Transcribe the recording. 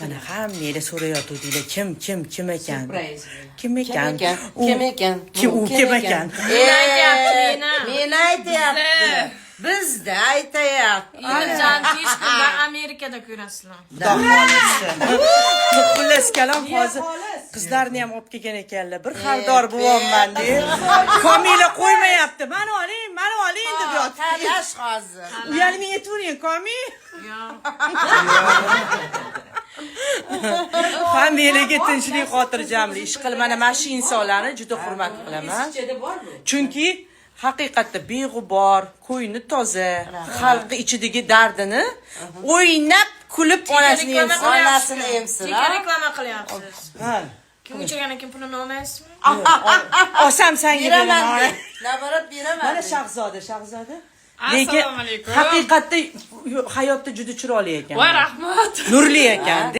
Mana hammalar so'rayotuvdinglar, kim ekan? Kim ekan? Kim ekan? U kim ekan? Meni aytyapti. Bizda aytayapti. Iyojan hech kundan Amerikada ko'rasizlar. Xullas kalom hozir qizlarni ham olib kelgan ekanlar. Bir xaridor bo'lyapman deb. Komila qo'ymayapti. Mani oling deb yotibdi. Talash hozir. Uyalmay turing, Komil. Yo'q. Hammalarga tinchlik, xotirjamlik, ish qil. Mana shu insonlarni juda hurmat qilaman. Chunki haqiqatda beg'ubor, ko'ngli toza, xalqi ichidagi dardini o'ynab kulib onasini emsin. Cheka reklama qilyapsiz. Ha. Kim o'chirgan ekan pulini olmaysizmi? Olsam senga Beraman. beraman. Nabarat beraman. Mana Shahzoda. Lekin Assalomu alaykum. haqiqatda hayotda juda chiroyli ekan. Voy rahmat. Nurli ekan.